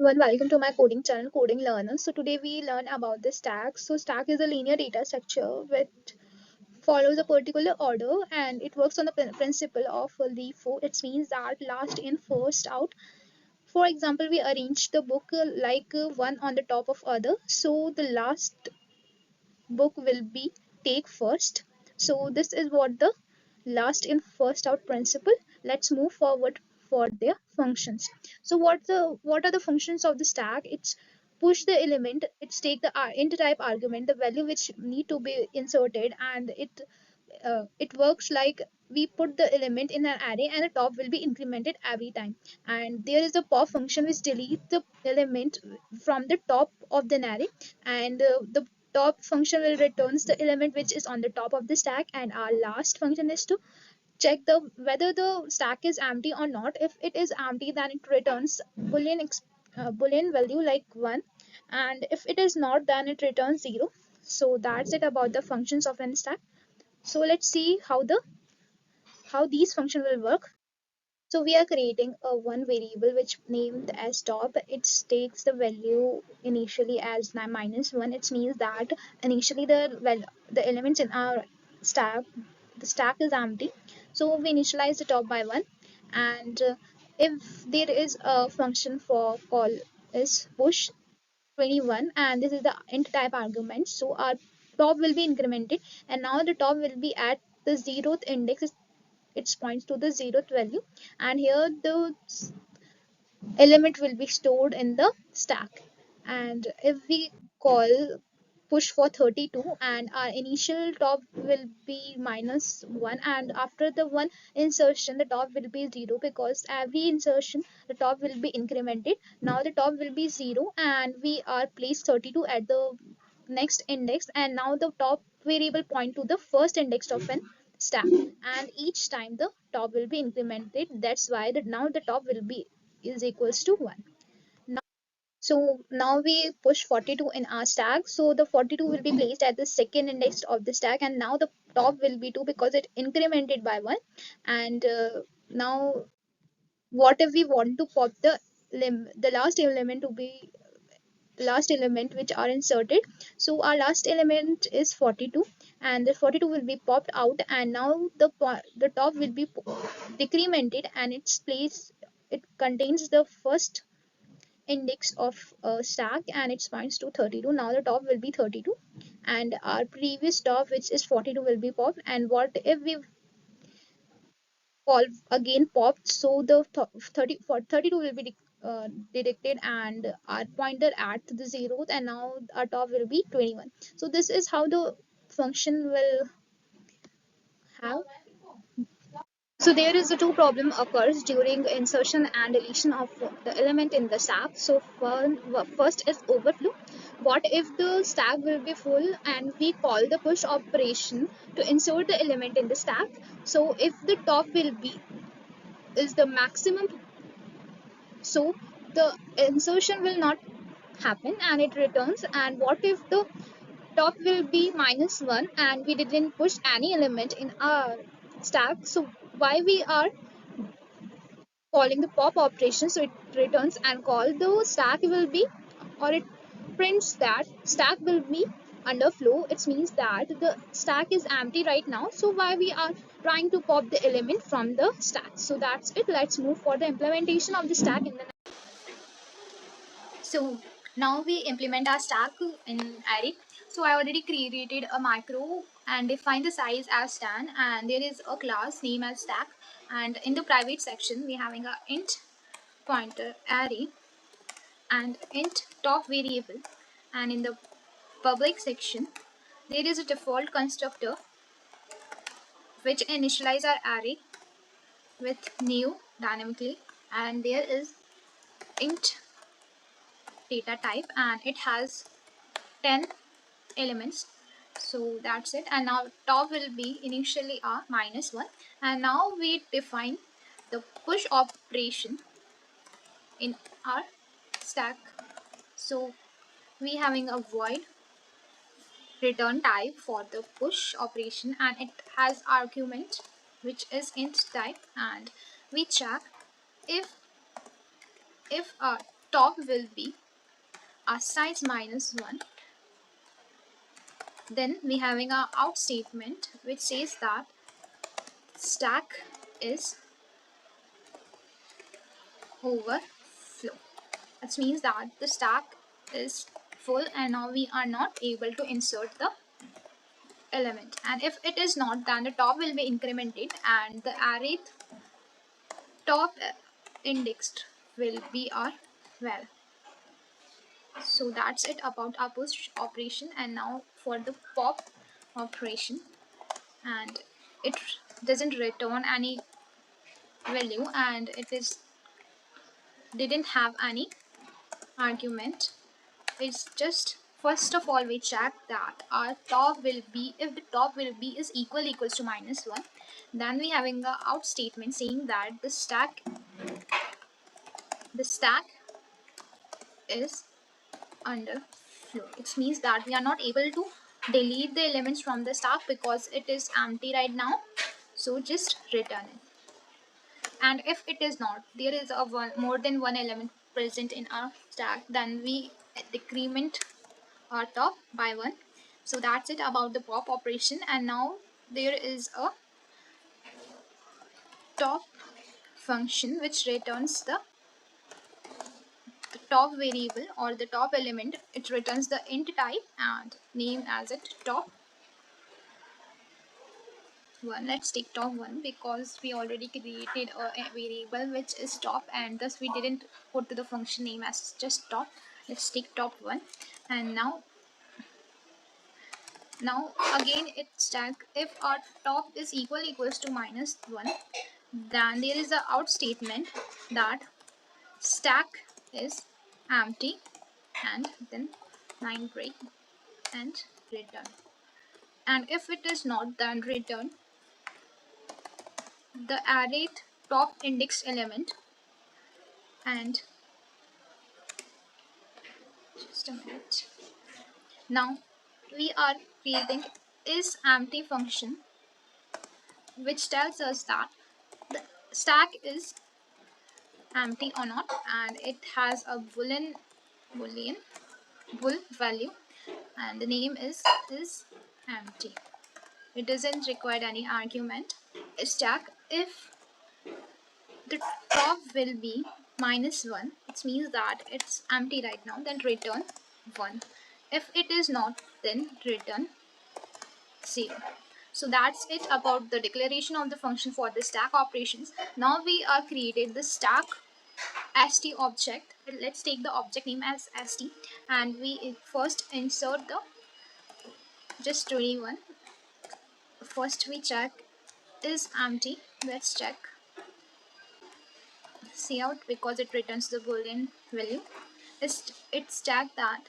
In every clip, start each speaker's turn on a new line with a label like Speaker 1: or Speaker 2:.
Speaker 1: Everyone, welcome to my coding channel, Coding Learner. So today we learn about the stack. So stack is a linear data structure which follows a particular order and it works on the principle of LIFO. It means that last in, first out. For example, we arrange the book like one on the top of other. So the last book will be take first. So this is what the last in first out principle. Let's move forward for their functions. So what are the functions of the stack? It's push the element, it's take the int type argument, the value which need to be inserted, and it works like we put the element in an array and the top will be incremented every time. And there is a pop function which delete the element from the top of the array, and the top function will returns the element which is on the top of the stack, and our last function is to check the whether the stack is empty or not. If it is empty, then it returns boolean value like 1, and if it is not, then it returns 0. So that's it about the functions of an stack. So let's see how these function will work. So we are creating a one variable which named as top. It takes the value initially as -1. It means that initially the elements in our stack the stack is empty. So we initialize the top by 1, and if there is a function for call is push 21, and this is the int type argument. So our top will be incremented, and now the top will be at the zeroth index. It points to the zeroth value, and here the element will be stored in the stack. And if we call push for 32, and our initial top will be -1, and after the one insertion the top will be 0, because every insertion the top will be incremented. Now the top will be 0, and we are placed 32 at the next index, and now the top variable point to the first index of an stack, and each time the top will be incremented. That's why now the top will be is equals to 1. So now we push 42 in our stack. So the 42 will be placed at the second index of the stack, and now the top will be 2 because it incremented by 1. And now what if we want to pop the last element which are inserted? So our last element is 42, and the 42 will be popped out, and now the top will be decremented, and its place it contains the first index of a stack, and it points to 32. Now the top will be 32, and our previous top which is 42 will be popped. And what if we call again popped? So the 30 for 32 will be detected, and our pointer at the zeroth, and now our top will be 21. So this is how the function will have. So there is a two problem occurs during insertion and deletion of the element in the stack. So first is overflow. What if the stack will be full and we call the push operation to insert the element in the stack? So if the top will be is the maximum, so the insertion will not happen and it returns. And what if the top will be -1 and we didn't push any element in our stack? So why we are calling the pop operation? So it returns and call the stack will be, or it prints that stack will be under flow. It means that the stack is empty right now, so why we are trying to pop the element from the stack. So that's it. Let's move for the implementation of the stack in the So now we implement our stack in array. So I already created a macro and defined the size as 10, and there is a class name as stack, and in the private section we having a int pointer array and int top variable, and in the public section there is a default constructor which initialize our array with new dynamically, and there is int data type, and it has 10 elements. So that's it. And now top will be initially a -1, and now we define the push operation in our stack. So we having a void return type for the push operation, and it has argument which is int type, and we check if top will be our size minus 1. Then we having our out statement which says that stack is overflow. That means that the stack is full and now we are not able to insert the element, and if it is not, then the top will be incremented and the array top indexed will be our val. So that's it about our push operation. And now for the pop operation, and it doesn't return any value and it is didn't have any argument. It's just first of all we check that our top will be, if the top will be is equals to minus 1, then we having a out statement saying that the stack is under flow. It means that we are not able to delete the elements from the stack because it is empty right now, so just return it. And if it is not, there is a more than one element present in our stack, then we decrement our top by 1. So that's it about the pop operation. And now there is a top function which returns the top variable or the top element. It returns the int type and name as it top 1. Let's take top 1 because we already created a variable which is top and thus we didn't put the function name as just top. Let's take top 1. And now again it stack, if our top is equals to minus 1, then there is a out statement that stack is empty and then line break and return. And if it is not, then return the array top index element. And just a minute, now we are creating is empty function which tells us that the stack is empty or not, and it has a boolean bool value and the name is empty. It doesn't require any argument. Stack, if the top will be minus 1, it means that it's empty right now, then return 1. If it is not, then return 0. So that's it about the declaration of the function for the stack operations. Now we are created the stack st object. Let's take the object name as st and we first insert the just 21. First we check is empty. Let's check cout because it returns the boolean value. It's checked that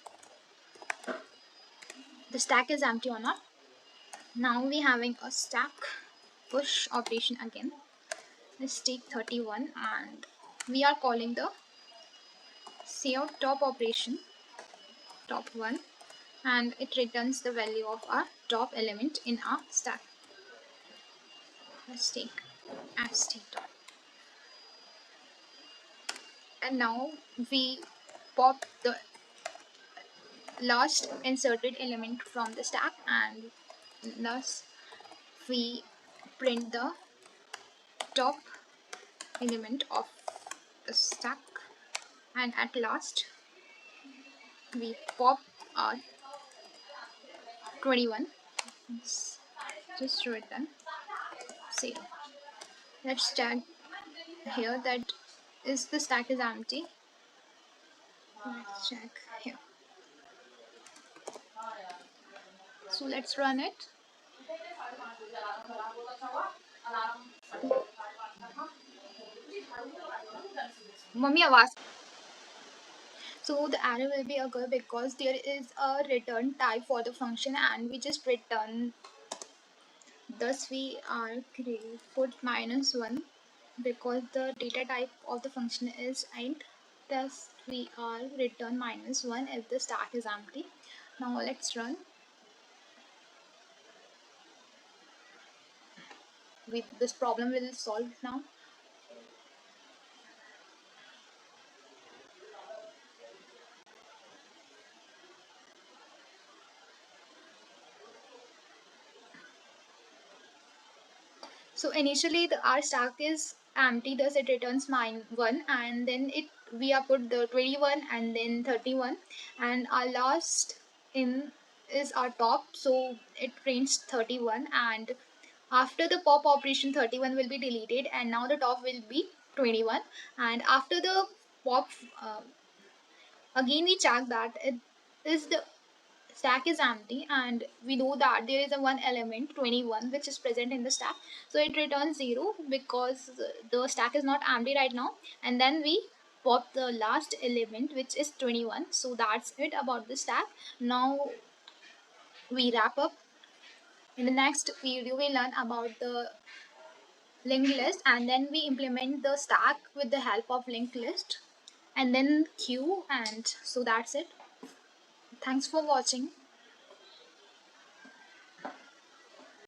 Speaker 1: the stack is empty or not. Now we having a stack push operation again. Let's take 31 and we are calling the cout top operation top 1 and it returns the value of our top element in our stack. Let's take st top. And now we pop the last inserted element from the stack and thus we print the top element of the stack, and at last we pop our 21. Just return 0. Let's check here that is the stack is empty. Let's check here. So let's run it. Mummy आवाज. So the error will be occur because there is a return type for the function and we just return, thus we are put minus 1 because the data type of the function is int, thus we are return minus 1 if the stack is empty. Now let's run. This problem will solve now. So initially our stack is empty, thus it returns mine 1, and then it we have put the 21 and then 31, and our last in is our top, so it prints 31, and after the pop operation 31 will be deleted and now the top will be 21, and after the pop again we check that it is the stack is empty, and we know that there is a one element 21 which is present in the stack, so it returns 0 because the stack is not empty right now, and then we pop the last element which is 21. So that's it about the stack. Now we wrap up. In the next video we learn about the linked list, and then we implement the stack with the help of linked list and then queue, and so that's it. Thanks for watching.